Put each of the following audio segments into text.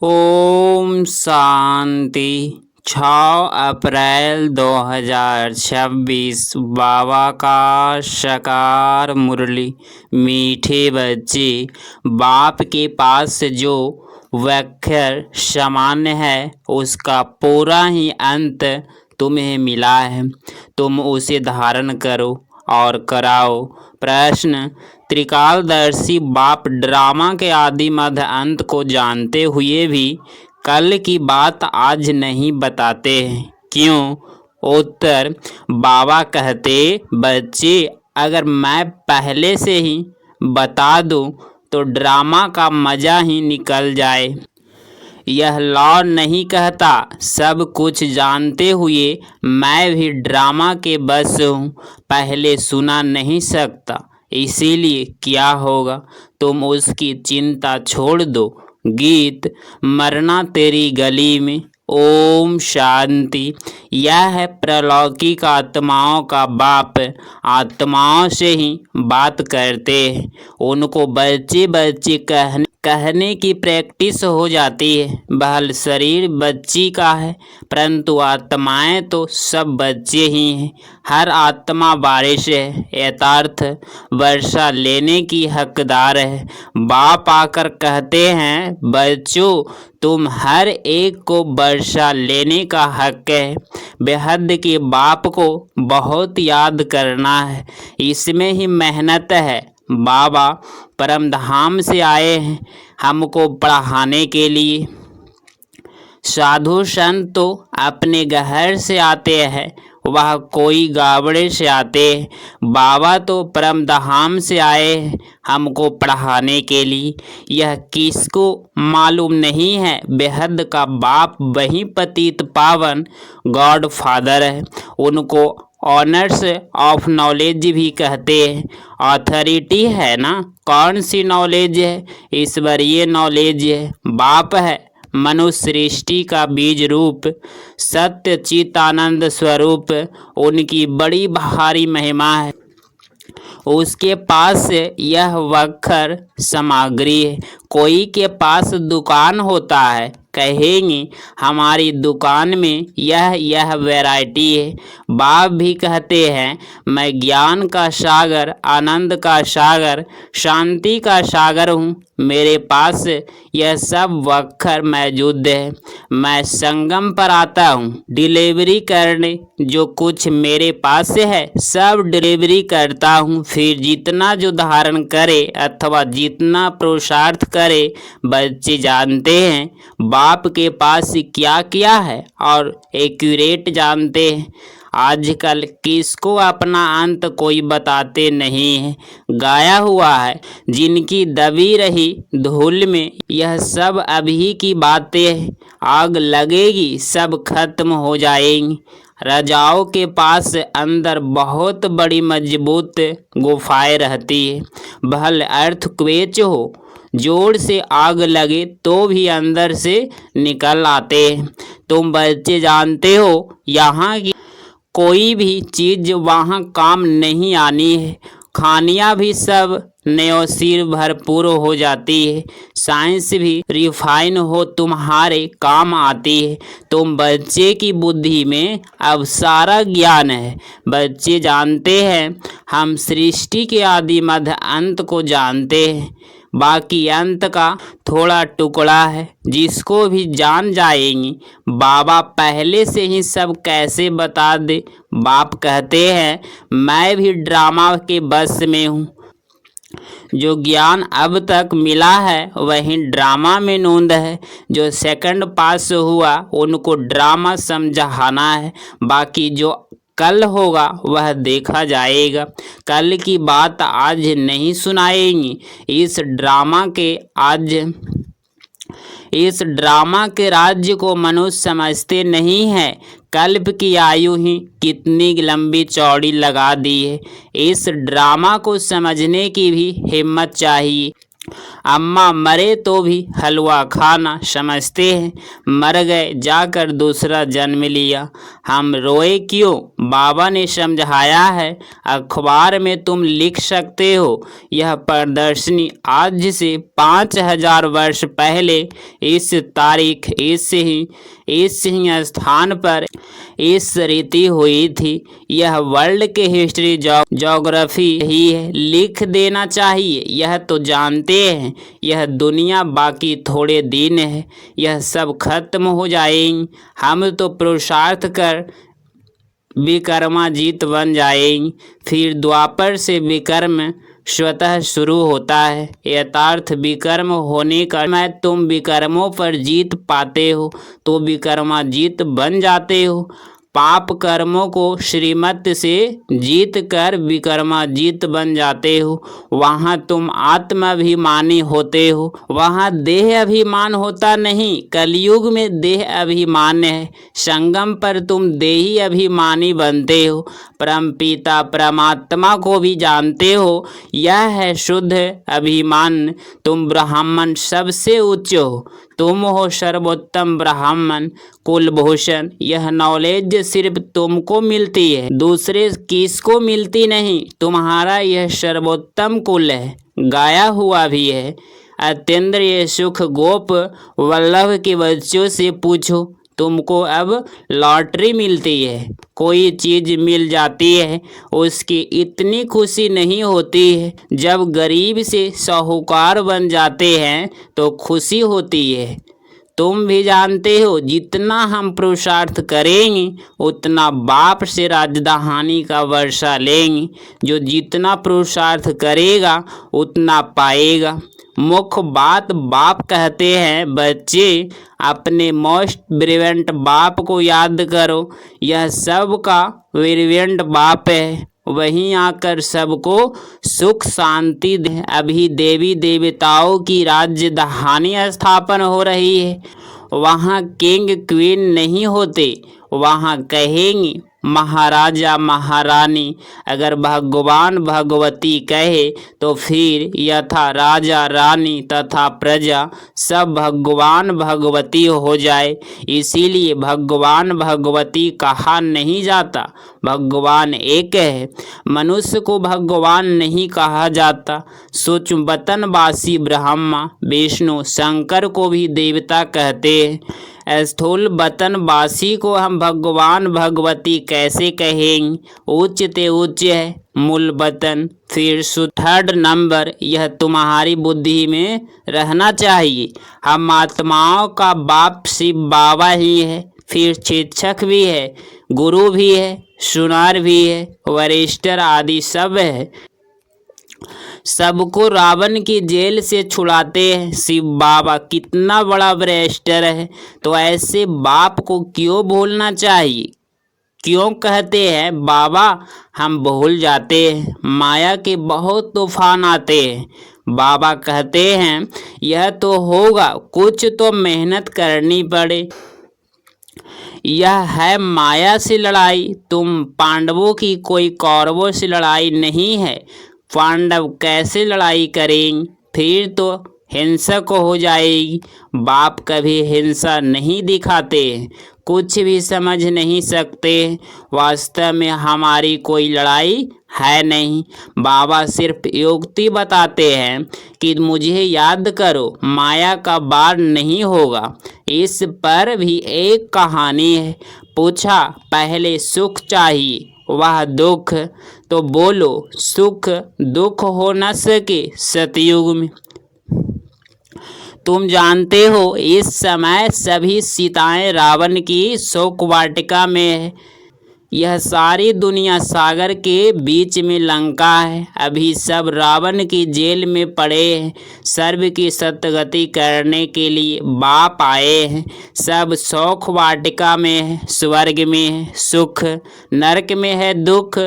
ओम शांति। 6 अप्रैल 2026 बाबा का साकार मुरली। मीठे बच्चे, बाप के पास जो वक्षर सामान्य है उसका पूरा ही अंत तुम्हें मिला है। तुम उसे धारण करो और कराओ। प्रश्न: त्रिकालदर्शी बाप ड्रामा के आदि मध्य अंत को जानते हुए भी कल की बात आज नहीं बताते हैं, क्यों? उत्तर: बाबा कहते, बच्चे अगर मैं पहले से ही बता दूं तो ड्रामा का मज़ा ही निकल जाए। यह लॉ नहीं कहता सब कुछ जानते हुए मैं भी ड्रामा के बस हूँ, पहले सुना नहीं सकता। इसीलिए क्या होगा, तुम उसकी चिंता छोड़ दो। गीत मरना तेरी गली में। ओम शांति। यह है प्रलौकिक आत्माओं का बाप। आत्माओं से ही बात करते हैं। उनको बच्चे बच्चे कहने की प्रैक्टिस हो जाती है। बहल शरीर बच्ची का है, परंतु आत्माएं तो सब बच्चे ही हैं। हर आत्मा बारिश है, यथार्थ वर्षा लेने की हकदार है। बाप आकर कहते हैं, बच्चों तुम हर एक को वर्षा लेने का हक है। बेहद के बाप को बहुत याद करना है, इसमें ही मेहनत है। बाबा परमधाम से आए हैं हमको पढ़ाने के लिए। साधु संत तो अपने घर से आते हैं, वह कोई गावड़े से आते हैं। बाबा तो परमधाम से आए हैं हमको पढ़ाने के लिए। यह किसको मालूम नहीं है, बेहद का बाप वही पतित पावन गॉड फादर है। उनको ऑनर्स ऑफ नॉलेज भी कहते हैं। अथॉरिटी है ना, कौन सी नॉलेज है? ईश्वरीय नॉलेज है। बाप है मनुष्य सृष्टि का बीज रूप, सत्य चितानंद स्वरूप। उनकी बड़ी भारी महिमा है। उसके पास यह वक्र सामग्री है। कोई के पास दुकान होता है, कहेंगे हमारी दुकान में यह वैरायटी है। बाप भी कहते हैं, मैं ज्ञान का सागर, आनंद का सागर, शांति का सागर हूँ। मेरे पास यह सब वक्र मौजूद है। मैं संगम पर आता हूँ डिलीवरी करने। जो कुछ मेरे पास है सब डिलीवरी करता हूँ। फिर जितना जो धारण करे अथवा जितना पुरुषार्थ करे, बच्चे जानते हैं बाप के पास क्या क्या है और एक्यूरेट जानते हैं। आजकल किसको अपना अंत कोई बताते नहीं है। गाया हुआ है, जिनकी दबी रही धूल में यह सब अभी की बातें हैं। आग लगेगी सब खत्म हो जाएंगी। राजाओं के पास अंदर बहुत बड़ी मजबूत गुफाएं रहती है। भले अर्थक्वेक हो, जोर से आग लगे तो भी अंदर से निकल आते हैं। तुम बच्चे जानते हो यहाँ की कोई भी चीज़ वहाँ काम नहीं आनी है। खानियाँ भी सब नयोसिर भरपूर हो जाती है। साइंस भी रिफाइन हो तुम्हारे काम आती है। तुम बच्चे की बुद्धि में अब सारा ज्ञान है। बच्चे जानते हैं हम सृष्टि के आदि मध्य अंत को जानते हैं। बाकी अंत का थोड़ा टुकड़ा है, जिसको भी जान जाएंगी। बाबा पहले से ही सब कैसे बता दे। बाप कहते हैं, मैं भी ड्रामा के बस में हूँ। जो ज्ञान अब तक मिला है वही ड्रामा में नोंद है। जो सेकंड पास हुआ उनको ड्रामा समझाना है। बाकी जो कल होगा वह देखा जाएगा। कल की बात आज नहीं सुनाएंगी। इस ड्रामा के राज्य को मनुष्य समझते नहीं है। कल्प की आयु ही कितनी लंबी चौड़ी लगा दी है। इस ड्रामा को समझने की भी हिम्मत चाहिए। अम्मा मरे तो भी हलवा खाना समझते हैं, मर गए जाकर दूसरा जन्म लिया। हम रोए क्यों? बाबा ने समझाया है, अखबार में तुम लिख सकते हो। यह प्रदर्शनी आज से 5000 वर्ष पहले इस तारीख इस ही स्थान पर इस रीति हुई थी। यह वर्ल्ड के हिस्ट्री ज्योग्राफी ही है, लिख देना चाहिए। यह तो जानते हैं, यह दुनिया बाकी थोड़े दिन है, यह सब खत्म हो जाएंगे। हम तो पुरुषार्थ कर विक्रमाजीत बन जाएंगे। फिर द्वापर से विक्रम स्वतः शुरू होता है। यथार्थ विक्रम होने का मैं तुम विक्रमों पर जीत पाते हो तो विक्रमाजीत बन जाते हो। पाप कर्मों को श्रीमत से जीत कर विक्रमाजीत बन जाते हो। वहाँ तुम आत्माभिमानी होते हो, वहाँ देह अभिमान होता नहीं। कलयुग में देह अभिमान है, संगम पर तुम देही अभिमानी बनते हो। परमपिता परमात्मा को भी जानते हो, यह है शुद्ध अभिमान। तुम ब्राह्मण सबसे उच्च हो, तुम हो सर्वोत्तम ब्राह्मण कुलभूषण। यह नॉलेज सिर्फ तुमको मिलती है, दूसरे किसको मिलती नहीं। तुम्हारा यह सर्वोत्तम कुल है, गाया हुआ भी है। अत्यंत ये सुख गोप वल्लभ के बच्चों से पूछो, तुमको अब लॉटरी मिलती है, कोई चीज़ मिल जाती है, उसकी इतनी खुशी नहीं होती है। जब गरीब से साहूकार बन जाते हैं तो खुशी होती है। तुम भी जानते हो, जितना हम पुरुषार्थ करेंगे उतना बाप से राजधानी का वर्षा लेंगे। जो जितना पुरुषार्थ करेगा उतना पाएगा। मुख्य बात बाप कहते हैं, बच्चे अपने मोस्ट ब्रिलियंट बाप को याद करो। यह सब का ब्रिलियंट बाप है, वहीं आकर सबको सुख शांति दे। अभी देवी देवताओं की राजधानी स्थापन हो रही है। वहाँ किंग क्वीन नहीं होते, वहाँ कहेंगे महाराजा महारानी। अगर भगवान भगवती कहे तो फिर यथा राजा रानी तथा प्रजा सब भगवान भगवती हो जाए। इसीलिए भगवान भगवती कहा नहीं जाता, भगवान एक है। मनुष्य को भगवान नहीं कहा जाता। सूक्ष्म बतनवासी ब्रह्मा विष्णु शंकर को भी देवता कहते हैं। स्थूल बतनवासी को हम भगवान भगवती कैसे कहेंगे? उच्च ते उच्च है मूल बतन। फिर थर्ड नंबर, यह तुम्हारी बुद्धि में रहना चाहिए, हम आत्माओं का बाप शिव बाबा ही है। फिर शिक्षक भी है, गुरु भी है, सुनार भी है, वरिष्ठ आदि सब है। सबको रावण की जेल से छुड़ाते हैं शिव बाबा। कितना बड़ा वरिष्ठर है, तो ऐसे बाप को क्यों भूलना चाहिए? क्यों कहते हैं बाबा हम भूल जाते हैं? माया के बहुत तूफान आते हैं। बाबा कहते हैं यह तो होगा, कुछ तो मेहनत करनी पड़े। यह है माया से लड़ाई। तुम पांडवों की कोई कौरवों से लड़ाई नहीं है। पांडव कैसे लड़ाई करेंगे? फिर तो हिंसक हो जाएगी। बाप कभी हिंसा नहीं दिखाते, कुछ भी समझ नहीं सकते। वास्तव में हमारी कोई लड़ाई है नहीं। बाबा सिर्फ युक्ति बताते हैं कि मुझे याद करो, माया का बार नहीं होगा। इस पर भी एक कहानी है। पूछा पहले सुख चाहिए वह दुख, तो बोलो सुख दुख हो न सके सतयुग में। तुम जानते हो इस समय सभी सीताएं रावण की शोक वाटिका में है। यह सारी दुनिया सागर के बीच में लंका है। अभी सब रावण की जेल में पड़े हैं। सर्व की सतगति करने के लिए बाप आए हैं। सब शोक वाटिका में है, स्वर्ग में है सुख, नरक में है दुख।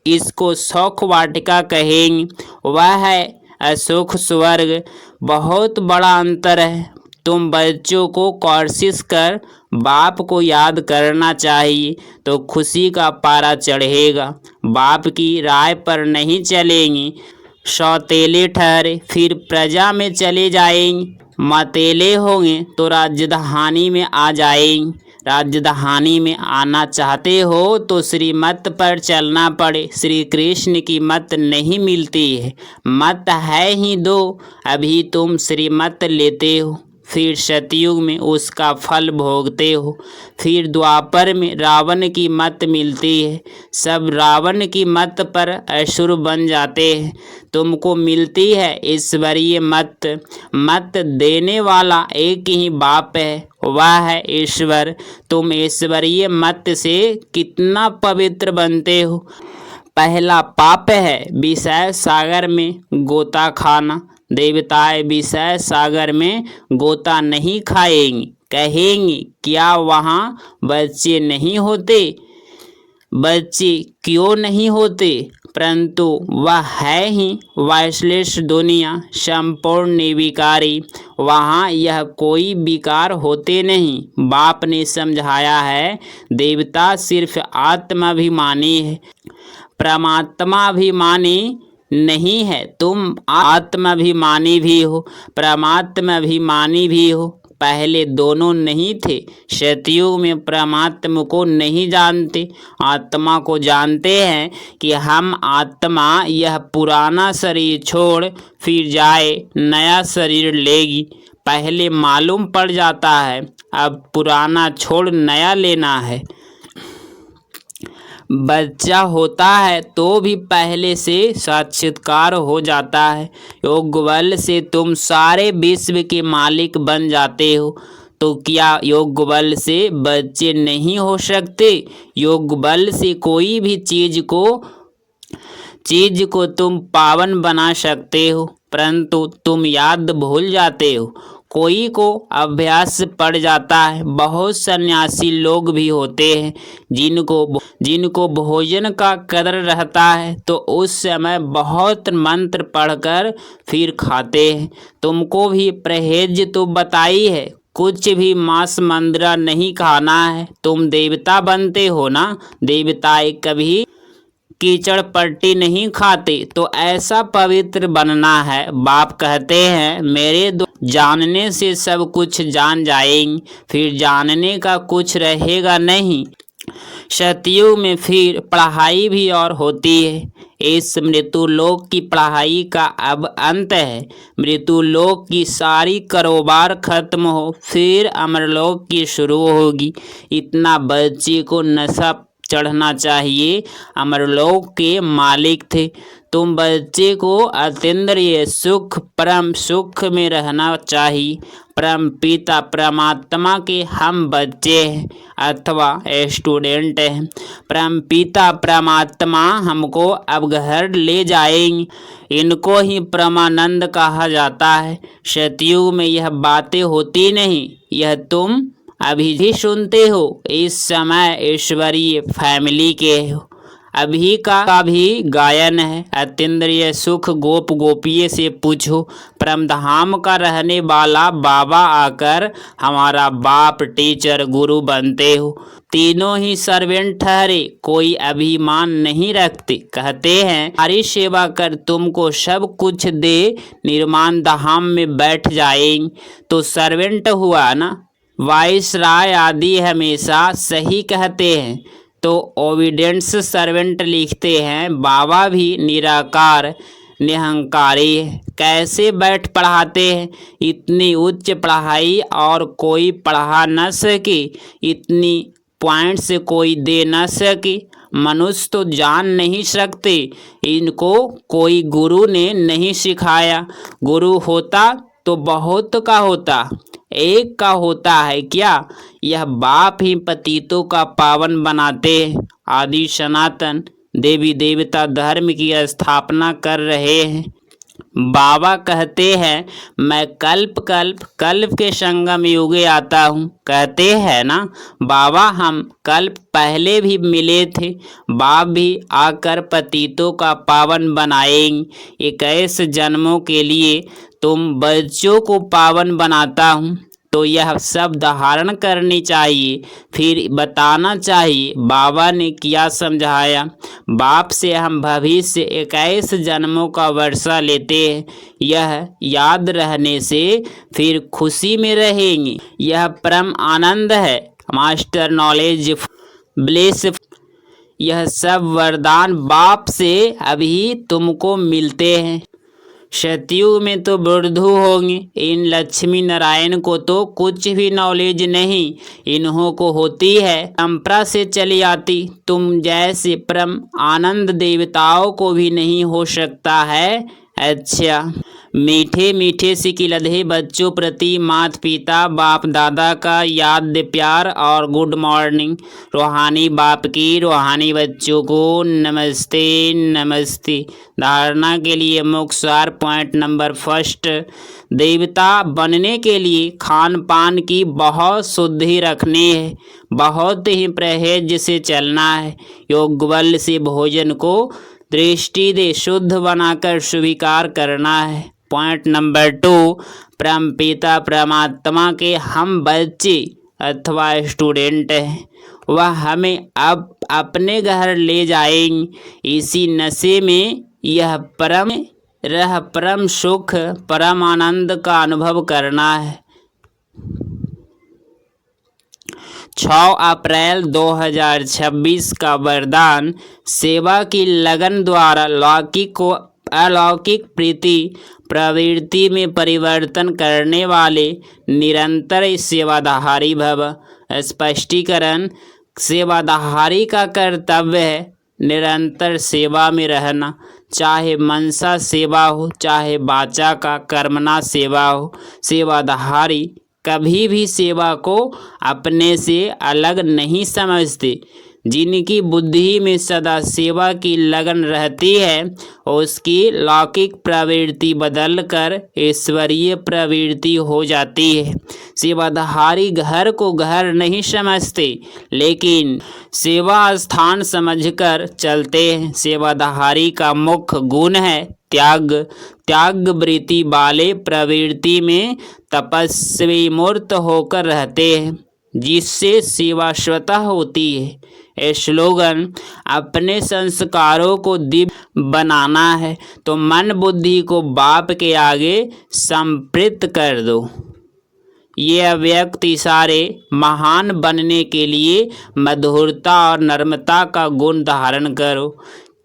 इसको शोक वाटिका कहेंगे, वह है असुख स्वर्ग। बहुत बड़ा अंतर है। तुम बच्चों को कोशिश कर बाप को याद करना चाहिए तो खुशी का पारा चढ़ेगा। बाप की राय पर नहीं चलेंगी, सौतेले ठहरे फिर प्रजा में चले जाएंगे, मतेले होंगे तो राजधानी में आ जाएंगे। राजधानी में आना चाहते हो तो श्रीमत पर चलना पड़े। श्री कृष्ण की मत नहीं मिलती है, मत है ही दो, अभी तुम श्रीमत लेते हो, फिर सतयुग में उसका फल भोगते हो। फिर द्वापर में रावण की मत मिलती है, सब रावण की मत पर असुर बन जाते हैं। तुमको मिलती है ईश्वरीय मत, मत देने वाला एक ही बाप है, वह है ईश्वर। तुम ईश्वरीय मत से कितना पवित्र बनते हो। पहला पाप है विषय सागर में गोता खाना। देवताएं विषय सागर में गोता नहीं खाएंगे, कहेंगे क्या वहाँ बच्चे नहीं होते। बच्चे क्यों नहीं होते, परंतु वह है ही वैश्लेष दुनिया संपूर्ण निर्विकारी, वहाँ यह कोई विकार होते नहीं। बाप ने समझाया है देवता सिर्फ आत्माभिमानी है, परमात्माभिमानी नहीं है। तुम आत्माभिमानी भी हो, परमात्माभिमानी भी हो। पहले दोनों नहीं थे। सतयुग में परमात्मा को नहीं जानते, आत्मा को जानते हैं कि हम आत्मा यह पुराना शरीर छोड़ फिर जाए नया शरीर लेगी। पहले मालूम पड़ जाता है अब पुराना छोड़ नया लेना है। बच्चा होता है तो भी पहले से साक्षात्कार हो जाता है। योग बल से तुम सारे विश्व के मालिक बन जाते हो, तो क्या योग बल से बच्चे नहीं हो सकते। योग बल से कोई भी चीज को तुम पावन बना सकते हो, परंतु तुम याद भूल जाते हो। कोई को अभ्यास पड़ जाता है। बहुत सन्यासी लोग भी होते हैं जिनको भोजन का कदर रहता है तो उस समय बहुत मंत्र पढ़कर फिर खाते हैं। तुमको भी परहेज तो बताई है, कुछ भी मांस मंद्रा नहीं खाना है। तुम देवता बनते हो ना, देवताएं कभी कीचड़ पट्टी नहीं खाते, तो ऐसा पवित्र बनना है। बाप कहते हैं मेरे जानने से सब कुछ जान जाएंगे, फिर जानने का कुछ रहेगा नहीं। सतयुग में फिर पढ़ाई भी और होती है। इस मृत्युलोक की पढ़ाई का अब अंत है। मृत्युलोक की सारी कारोबार खत्म हो, फिर अमरलोक की शुरू होगी। इतना बच्चे को नशा चढ़ना चाहिए। अमरलोक के मालिक थे, तुम बच्चे को अतीन्द्रिय सुख परम सुख में रहना चाहिए। परम पिता परमात्मा के हम बच्चे हैं अथवा स्टूडेंट हैं। परम पिता परमात्मा हमको अब घर ले जाएंगे, इनको ही परमानंद कहा जाता है। सतयुग में यह बातें होती नहीं, यह तुम अभी भी सुनते हो। इस समय ईश्वरीय फैमिली के हो। अभी का भी गायन है। अतीन्द्रिय सुख गोप गोपिये से पूछो। परम धाम का रहने वाला बाबा आकर हमारा बाप टीचर गुरु बनते हो। तीनों ही सर्वेंट ठहरे, कोई अभिमान नहीं रखते। कहते हैं हमारी सेवा कर तुमको सब कुछ दे, निर्माण धाम में बैठ जाएंगे, तो सर्वेंट हुआ ना। वाइसराय आदि हमेशा सही कहते हैं, तो ओविडेंस सर्वेंट लिखते हैं बाबा भी निराकार निहंकारी है। कैसे बैठ पढ़ाते हैं। इतनी उच्च पढ़ाई और कोई पढ़ा न सके, इतनी पॉइंट से कोई दे न सके। मनुष्य तो जान नहीं सकते, इनको कोई गुरु ने नहीं सिखाया। गुरु होता तो बहुत का होता, एक का होता है क्या। यह बाप ही पतितों का पावन बनाते हैं। आदि सनातन देवी देवता धर्म की स्थापना कर रहे हैं। बाबा कहते हैं मैं कल्प के संगम युगे आता हूँ। कहते हैं ना बाबा हम कल्प पहले भी मिले थे, बाप भी आकर पतितों का पावन बनाएंगे। 21 जन्मों के लिए तुम बच्चों को पावन बनाता हूँ। तो यह सब धारण करनी चाहिए, फिर बताना चाहिए बाबा ने क्या समझाया। बाप से हम भविष्य 21 जन्मों का वर्षा लेते हैं, यह याद रहने से फिर खुशी में रहेंगे। यह परम आनंद है, मास्टर नॉलेज ब्लेस। यह सब वरदान बाप से अभी तुमको मिलते हैं। सतयुग में तो बुद्धू होंगे, इन लक्ष्मी नारायण को तो कुछ भी नॉलेज नहीं, इन्हों को होती है, परंपरा से चली आती। तुम जैसे परम आनंद देवताओं को भी नहीं हो सकता है। अच्छा, मीठे मीठे सिकिलधे बच्चों प्रति माता पिता बाप दादा का याद प्यार और गुड मॉर्निंग। रूहानी बाप की रूहानी बच्चों को नमस्ते नमस्ते। धारणा के लिए मुख्य सार पॉइंट नंबर फर्स्ट, देवता बनने के लिए खान पान की बहुत शुद्धि रखनी है, बहुत ही परहेज से चलना है। योग बल से भोजन को दृष्टि दे शुद्ध बनाकर स्वीकार करना है। पॉइंट नंबर 2, परम पिता परमात्मा के हम बच्चे अथवा स्टूडेंट हैं, वह हमें अब अपने घर ले जाएंगे। इसी नशे में यह परम सुख परम आनंद का अनुभव करना है। 6 अप्रैल 2026 का वरदान, सेवा की लगन द्वारा अलौकिक प्रीति प्रवृत्ति में परिवर्तन करने वाले निरंतर सेवाधारी भव। स्पष्टीकरण, सेवाधारी का कर्तव्य है निरंतर सेवा में रहना, चाहे मनसा सेवा हो चाहे वाचा का कर्मणा सेवा हो। सेवाधारी कभी भी सेवा को अपने से अलग नहीं समझते। जिनकी बुद्धि में सदा सेवा की लगन रहती है, उसकी लौकिक प्रवृत्ति बदलकर ईश्वरीय प्रवृत्ति हो जाती है। सेवाधारी घर को घर नहीं समझते, लेकिन सेवा स्थान समझकर चलते हैं। सेवाधारी का मुख्य गुण है त्याग वृत्ति वाले प्रवृत्ति में तपस्वी मूर्त होकर रहते हैं, जिससे सेवा स्वतः होती है। स्लोगन, अपने संस्कारों को दिव्य बनाना है तो मन बुद्धि को बाप के आगे समर्पित कर दो। ये अव्यक्त इशारे महान बनने के लिए मधुरता और नम्रता का गुण धारण करो।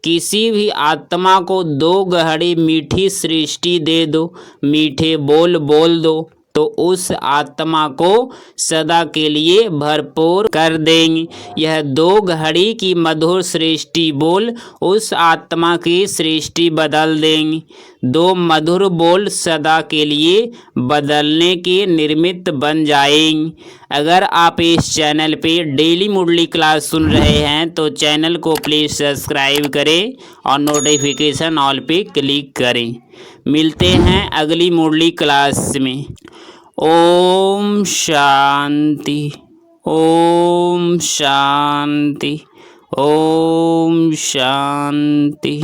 किसी भी आत्मा को 2 घड़ी मीठी सृष्टि दे दो, मीठे बोल बोल दो, तो उस आत्मा को सदा के लिए भरपूर कर देंगे। यह 2 घड़ी की मधुर सृष्टि बोल उस आत्मा की सृष्टि बदल देंगे। 2 मधुर बोल सदा के लिए बदलने के निर्मित बन जाएंगे। अगर आप इस चैनल पे डेली मुरली क्लास सुन रहे हैं तो चैनल को प्लीज़ सब्सक्राइब करें और नोटिफिकेशन ऑल पे क्लिक करें। मिलते हैं अगली मुरली क्लास में। ओम शांति, ओम शांति, ओम शांति।